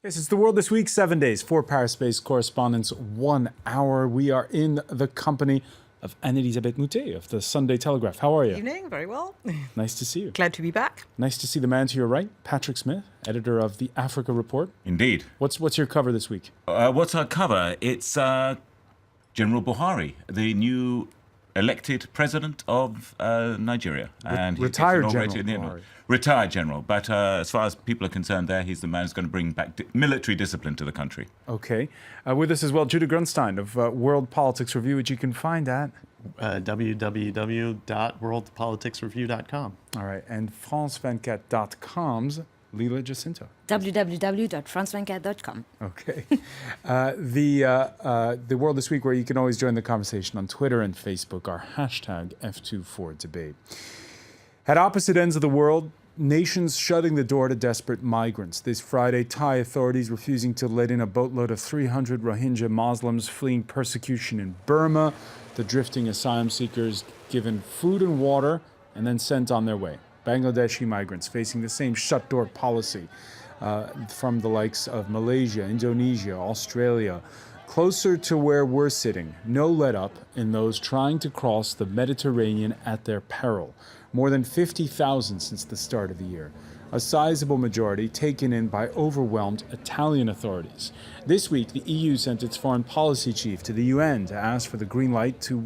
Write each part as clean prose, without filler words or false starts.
Yes, it's The World This Week, 7 days, 4 Paris-based correspondents, 1 hour. We are in the company of Anne-Elisabeth Moutet of the Sunday Telegraph. How are you? Good evening, very well. Nice to see you. Glad to be back. Nice to see the man to your right, Patrick Smith, editor of the Africa Report. Indeed. What's your cover this week? What's our cover? It's General Buhari, the new elected president of Nigeria. And retired General Buhari. Retired general. But as far as people are concerned there, he's the man who's going to bring back military discipline to the country. Okay. With us as well, Judah Grunstein of World Politics Review, which you can find at www.worldpoliticsreview.com. All right. And France24.com's Lila Jacinto. www.france24.com. Okay. The World This Week, where you can always join the conversation on Twitter and Facebook, our hashtag F24Debate. At opposite ends of the world, nations shutting the door to desperate migrants. This Friday, Thai authorities refusing to let in a boatload of 300 Rohingya Muslims fleeing persecution in Burma. The drifting asylum seekers given food and water and then sent on their way. Bangladeshi migrants facing the same shut-door policy from the likes of Malaysia, Indonesia, Australia. Closer to where we're sitting, no let-up in those trying to cross the Mediterranean at their peril. More than 50,000 since the start of the year. A sizable majority taken in by overwhelmed Italian authorities. This week, the EU sent its foreign policy chief to the UN to ask for the green light to,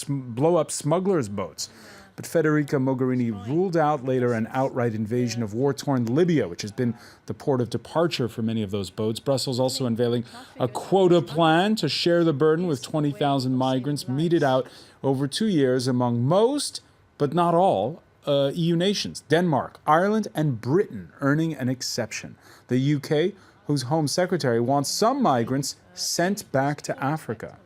blow up smugglers' boats. But Federica Mogherini ruled out later an outright invasion of war-torn Libya, which has been the port of departure for many of those boats. Brussels also unveiling a quota plan to share the burden with 20,000 migrants meted out over 2 years among most, but not all, EU nations. Denmark, Ireland, and Britain earning an exception. The UK, whose Home Secretary wants some migrants sent back to Africa.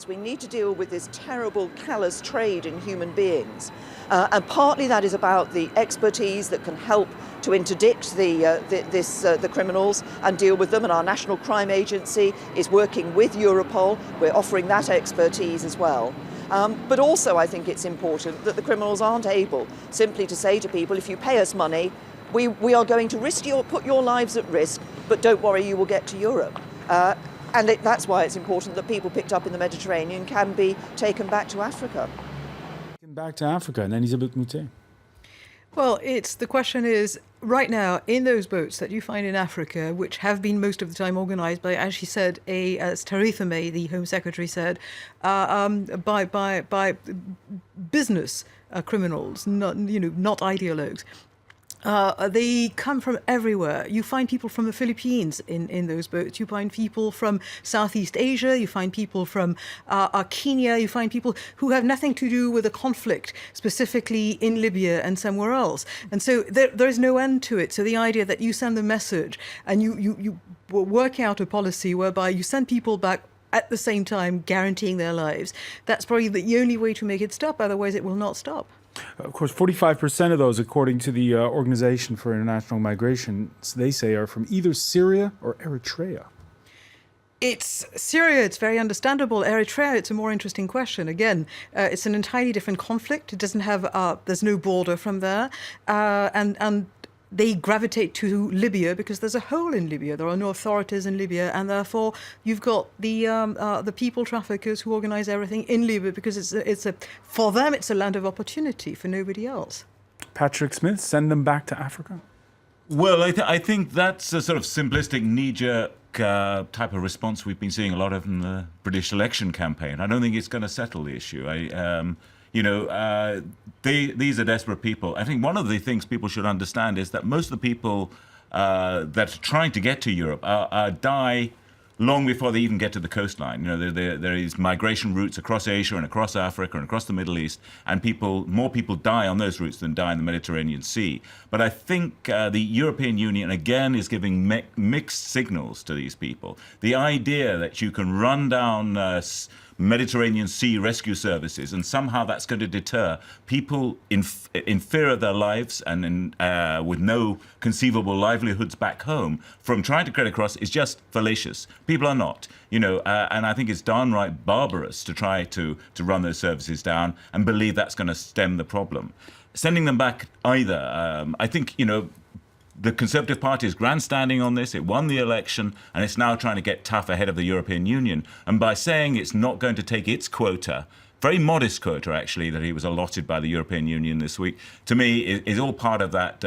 We need to deal with this terrible, callous trade in human beings. And partly that is about the expertise that can help to interdict the criminals and deal with them. And our National Crime Agency is working with Europol. We're offering that expertise as well. But also I think it's important that the criminals aren't able simply to say to people, if you pay us money, we are going to put your lives at risk, but don't worry, you will get to Europe. And that's why it's important that people picked up in the Mediterranean can be taken back to Africa. Back to Africa, and Anne-Elisabeth Moutet. Well, the question is, right now, in those boats that you find in Africa, which have been most of the time organized by, as she said, as Theresa May, the Home Secretary said, by business criminals, not ideologues. They come from everywhere. You find people from the Philippines in those boats. You find people from Southeast Asia. You find people from Kenya. You find people who have nothing to do with the conflict, specifically in Libya and somewhere else. And so there is no end to it. So the idea that you send a message and you work out a policy whereby you send people back at the same time guaranteeing their lives, that's probably the only way to make it stop. Otherwise, it will not stop. Of course, 45% of those, according to the Organization for International Migration, they say are from either Syria or Eritrea. It's Syria, it's very understandable. Eritrea, it's a more interesting question. Again, it's an entirely different conflict. It doesn't have, there's no border from there. And they gravitate to Libya because there's a hole in Libya. There are no authorities in Libya, and therefore you've got the people traffickers who organize everything in Libya because for them it's a land of opportunity, for nobody else. Patrick Smith, send them back to Africa? Well, I think that's a sort of simplistic, knee-jerk type of response we've been seeing a lot of in the British election campaign. I don't think it's going to settle the issue. These are desperate people. I think one of the things people should understand is that most of the people that are trying to get to Europe die long before they even get to the coastline. There is migration routes across Asia and across Africa and across the Middle East, and more people die on those routes than die in the Mediterranean Sea. But I think the European Union, again, is giving mixed signals to these people. The idea that you can run down Mediterranean Sea rescue services, and somehow that's going to deter people in fear of their lives and with no conceivable livelihoods back home from trying to get across is just fallacious. People are not, and I think it's downright barbarous to try to run those services down and believe that's going to stem the problem. Sending them back either, I think, the Conservative Party is grandstanding on this. It won the election, and it's now trying to get tough ahead of the European Union. And by saying it's not going to take its quota, very modest quota, actually, that he was allotted by the European Union this week, to me is all part of that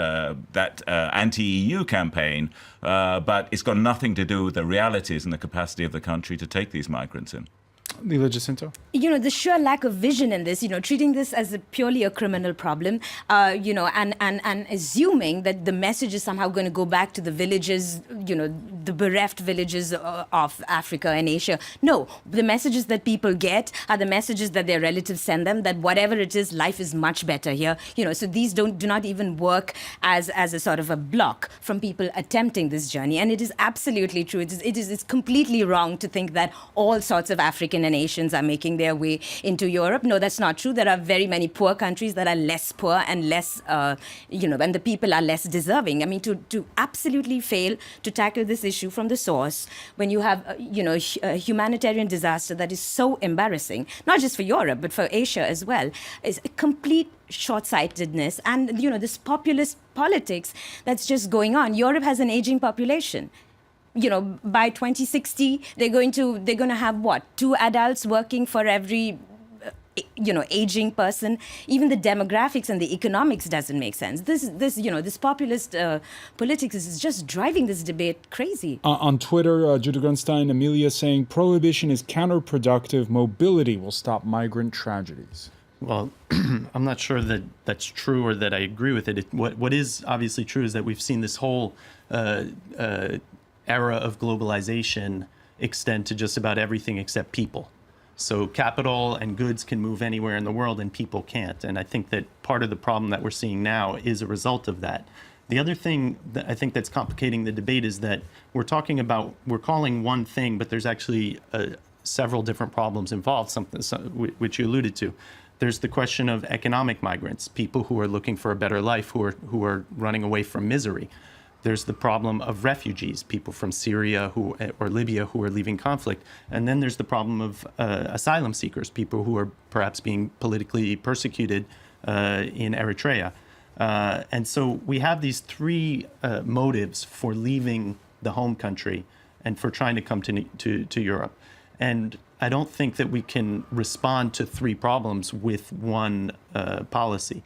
anti-EU campaign, but it's got nothing to do with the realities and the capacity of the country to take these migrants in. Leila Jacinto? The sheer lack of vision in this, treating this as purely a criminal problem, and assuming that the message is somehow going to go back to the villages, the bereft villages of Africa and Asia. No, the messages that people get are the messages that their relatives send them, that whatever it is, life is much better here. So these do not even work as a sort of a block from people attempting this journey. And it is absolutely true. It's completely wrong to think that all sorts of African and Asians are making their way into Europe. No, that's not true. There are very many poor countries that are less poor and less, and the people are less deserving. I mean, to absolutely fail to tackle this issue from the source when you have, a humanitarian disaster that is so embarrassing, not just for Europe, but for Asia as well, is a complete short-sightedness and, this populist politics that's just going on. Europe has an aging population. By 2060, they're going to have what? 2 adults working for every, aging person. Even the demographics and the economics doesn't make sense. This populist politics is just driving this debate crazy. On Twitter, Judah Grunstein, Amelia saying prohibition is counterproductive. Mobility will stop migrant tragedies. Well, I'm not sure that that's true or that I agree with it. What is obviously true is that we've seen this whole era of globalization extend to just about everything except people. So capital and goods can move anywhere in the world and people can't. And I think that part of the problem that we're seeing now is a result of that. The other thing that I think that's complicating the debate is that we're calling one thing, but there's actually several different problems involved, which you alluded to. There's the question of economic migrants, people who are looking for a better life, who are running away from misery. There's the problem of refugees, people from Syria or Libya who are leaving conflict. And then there's the problem of asylum seekers, people who are perhaps being politically persecuted in Eritrea. And so we have these 3 motives for leaving the home country and for trying to come to Europe. And I don't think that we can respond to 3 problems with one policy.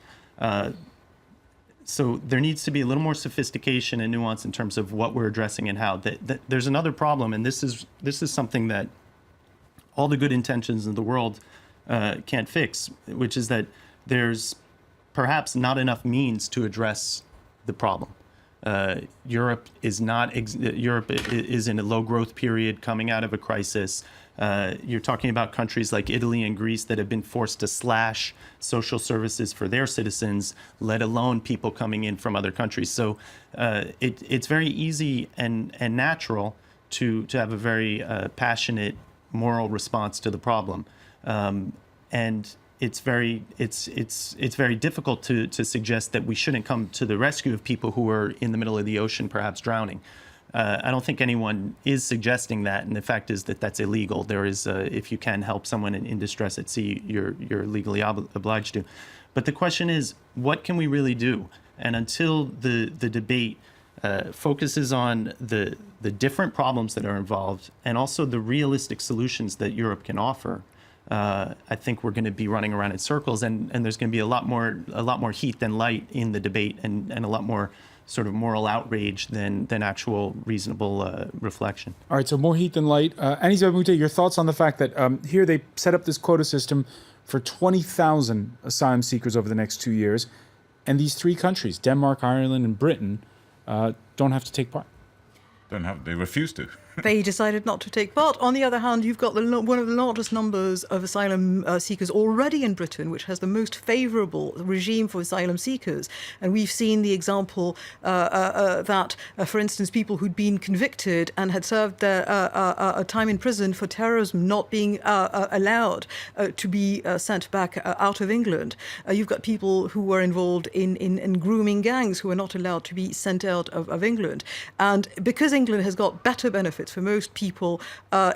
So there needs to be a little more sophistication and nuance in terms of what we're addressing and how. There's another problem, and this is something that all the good intentions in the world can't fix, which is that there's perhaps not enough means to address the problem. Europe is in a low growth period coming out of a crisis. You're talking about countries like Italy and Greece that have been forced to slash social services for their citizens, let alone people coming in from other countries. So it's very easy and natural to have a very passionate moral response to the problem. And it's very difficult to suggest that we shouldn't come to the rescue of people who are in the middle of the ocean, perhaps drowning. I don't think anyone is suggesting that, and the fact is that that's illegal. There is, if you can help someone in distress at sea, you're legally obliged to. But the question is, what can we really do? And until the debate focuses on the different problems that are involved and also the realistic solutions that Europe can offer, I think we're going to be running around in circles, and there's going to be a lot more heat than light in the debate, and a lot more sort of moral outrage than actual reasonable reflection. All right, so more heat than light. Anisa Mute, your thoughts on the fact that here they set up this quota system for 20,000 asylum seekers over the next 2 years, and these 3 countries, Denmark, Ireland, and Britain, don't have to take part. They refuse to. They decided not to take part. On the other hand, you've got one of the largest numbers of asylum seekers already in Britain, which has the most favourable regime for asylum seekers. And we've seen the example that, for instance, people who'd been convicted and had served their time in prison for terrorism not being allowed to be sent back out of England. You've got people who were involved in grooming gangs who are not allowed to be sent out of England. And because England has got better benefits benefits for most people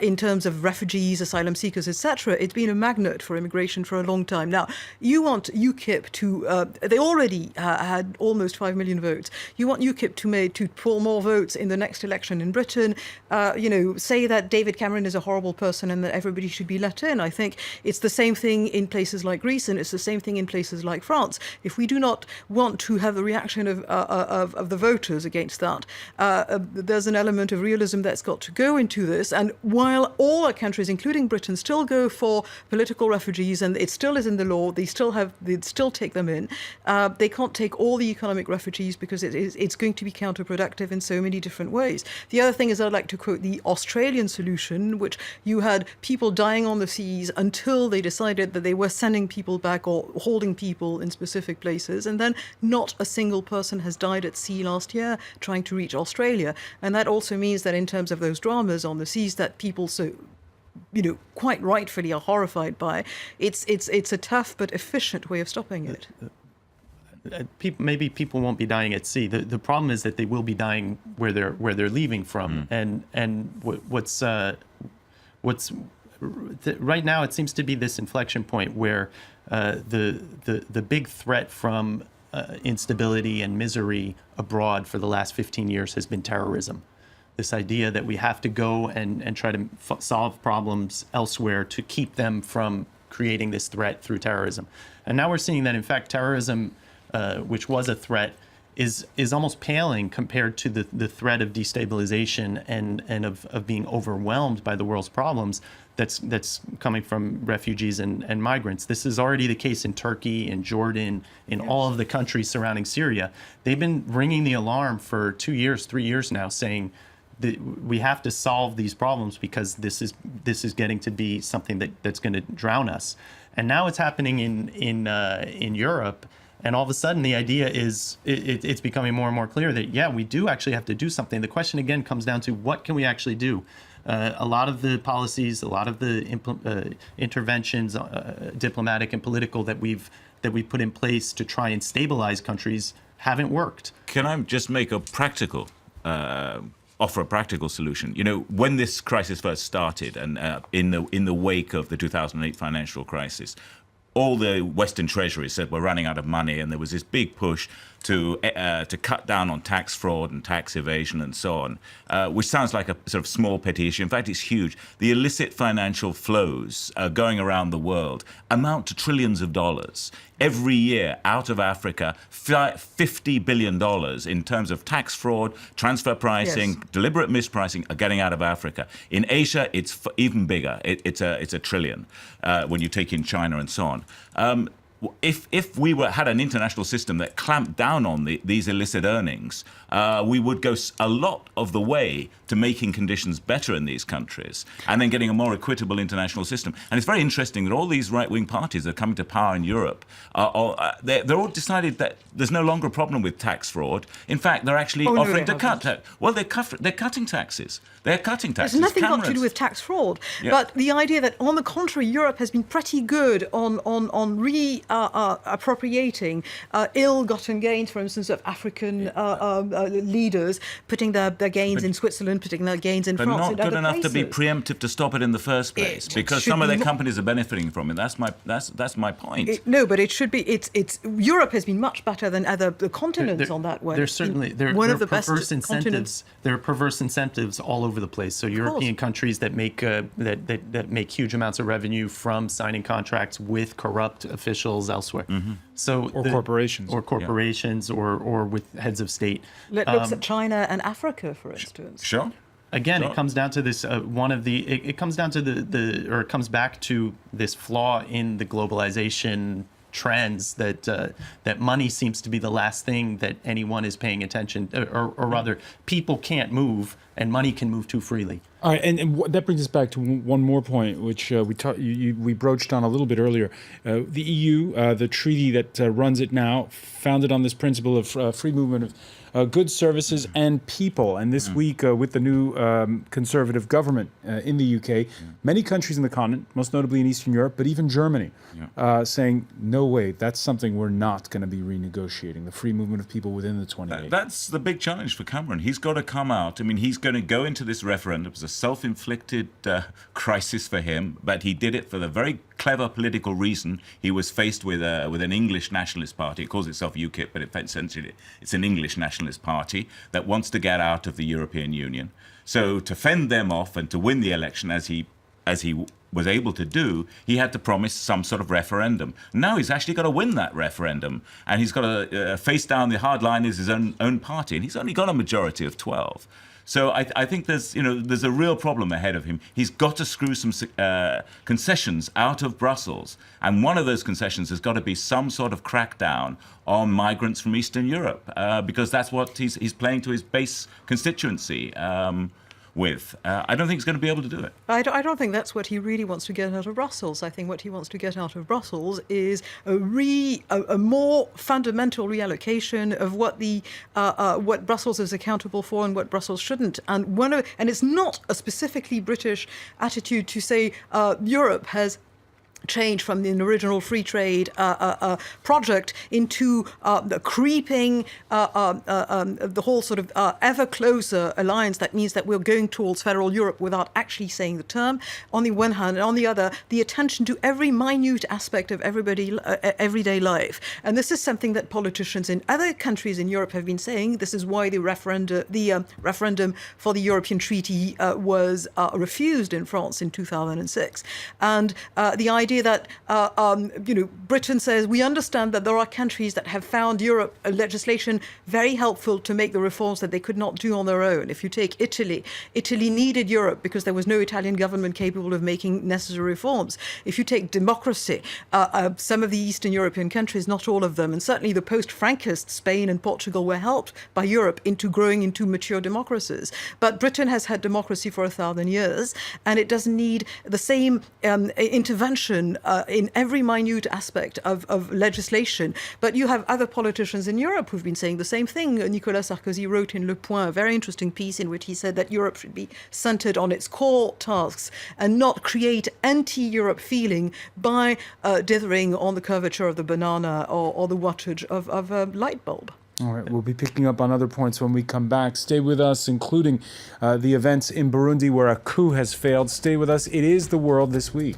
in terms of refugees, asylum seekers, etc. It's been a magnet for immigration for a long time. Now, you want UKIP to, they already had almost 5 million votes. You want UKIP to pull more votes in the next election in Britain, say that David Cameron is a horrible person and that everybody should be let in. I think it's the same thing in places like Greece, and it's the same thing in places like France. If we do not want to have the reaction of the voters against that, there's an element of realism that's got to go into this. And while all our countries, including Britain, still go for political refugees, and it still is in the law, they still take them in, they can't take all the economic refugees because it's going to be counterproductive in so many different ways. The other thing is, I'd like to quote the Australian solution, which you had people dying on the seas until they decided that they were sending people back or holding people in specific places, and then not a single person has died at sea last year trying to reach Australia. And that also means that in terms of those dramas on the seas that people quite rightfully are horrified by, it's a tough but efficient way of stopping it. Maybe people won't be dying at sea. The problem is that they will be dying where they're leaving from. And what's right now, it seems to be this inflection point where the big threat from instability and misery abroad for the last 15 years has been terrorism. This idea that we have to go and try to solve problems elsewhere to keep them from creating this threat through terrorism. And now we're seeing that, in fact, terrorism, which was a threat, is almost paling compared to the threat of destabilization and of being overwhelmed by the world's problems that's coming from refugees and migrants. This is already the case in Turkey, in Jordan, in all of the countries surrounding Syria. They've been ringing the alarm for 2 years, 3 years now, saying that we have to solve these problems because this is getting to be something that's going to drown us. And now it's happening in Europe. And all of a sudden, the idea is it's becoming more and more clear that, yeah, we do actually have to do something. The question, again, comes down to what can we actually do? A lot of the policies, a lot of the interventions, diplomatic and political, that we've put in place to try and stabilize countries haven't worked. Can I just make a practical offer a practical solution? When this crisis first started, and in the wake of the 2008 financial crisis, all the Western treasuries said we're running out of money, and there was this big push to cut down on tax fraud and tax evasion and so on, which sounds like a sort of small petty issue. In fact, it's huge. The illicit financial flows going around the world amount to trillions of dollars. Every year out of Africa, $50 billion in terms of tax fraud, transfer pricing, deliberate mispricing are getting out of Africa. In Asia, it's even bigger. It's a trillion when you take in China and so on. If we had an international system that clamped down on these illicit earnings, we would go a lot of the way to making conditions better in these countries and then getting a more equitable international system. And it's very interesting that all these right-wing parties that are coming to power in Europe, they're all decided that there's no longer a problem with tax fraud. In fact, they're actually offering to cut tax. Well, they're cutting taxes. They're cutting taxes. There's nothing got to do with tax fraud. Yeah. But the idea that, on the contrary, Europe has been pretty good on appropriating ill-gotten gains, for instance, of African leaders, putting their gains in Switzerland, putting their gains in France. But not good enough places. to be preemptive to stop it in the first place, because some of their companies are benefiting from it. That's my point. No, but it should be. It's Europe has been much better than other continents on that way. There's certainly one of the best incentives. There are perverse incentives all over the place. So European countries that make that make huge amounts of revenue from signing contracts with corrupt officials elsewhere. Mm-hmm. So corporations, or with heads of state. Looks at China and Africa, for instance. Sure. Again, it comes down to this. It comes down to it comes back to this flaw in the globalization trends that money seems to be the last thing that anyone is paying attention, or rather, people can't move and money can move too freely. All right, and that brings us back to one more point, which we broached on a little bit earlier. The EU, the treaty that runs it now, founded on this principle of free movement of goods, services, and people. And this week, with the new conservative government in the UK, many countries in the continent, most notably in Eastern Europe, but even Germany, saying, no way, that's something we're not going to be renegotiating, the free movement of people within the 28. That's the big challenge for Cameron. He's got to come out. I mean, he's going to go into this referendum. It's a self-inflicted crisis for him, but he did it for the very clever political reason. He was faced with an English nationalist party. It calls itself UKIP, but essentially it's an English nationalist party that wants to get out of the European Union. So to fend them off and to win the election as he was able to do, he had to promise some sort of referendum. Now he's actually got to win that referendum, and he's got to face down the hardliners, his own party, and he's only got a majority of 12. So I think there's a real problem ahead of him. He's got to screw some concessions out of Brussels, and one of those concessions has got to be some sort of crackdown on migrants from Eastern Europe, because that's what he's playing to his base constituency with. I don't think he's going to be able to do it. I don't think that's what he really wants to get out of Brussels. I think what he wants to get out of Brussels is a more fundamental reallocation of what Brussels is accountable for and what Brussels shouldn't. And it's not a specifically British attitude to say Europe has change from the original free trade project into the creeping, the whole sort of ever closer alliance that means that we're going towards federal Europe without actually saying the term, on the one hand, and on the other, the attention to every minute aspect of everyday life. And this is something that politicians in other countries in Europe have been saying. This is why the referendum for the European Treaty was refused in France in 2006. And the idea that Britain says, we understand that there are countries that have found Europe legislation very helpful to make the reforms that they could not do on their own. If you take Italy needed Europe because there was no Italian government capable of making necessary reforms. If you take democracy, some of the Eastern European countries, not all of them, and certainly the post-Frankist Spain and Portugal were helped by Europe into growing into mature democracies. But Britain has had democracy for 1,000 years, and it doesn't need the same intervention in every minute aspect of legislation. But you have other politicians in Europe who've been saying the same thing. Nicolas Sarkozy wrote in Le Point a very interesting piece in which he said that Europe should be centered on its core tasks and not create anti-Europe feeling by dithering on the curvature of the banana or the wattage of a light bulb. All right, we'll be picking up on other points when we come back. Stay with us, including the events in Burundi where a coup has failed. Stay with us. It is The World This Week.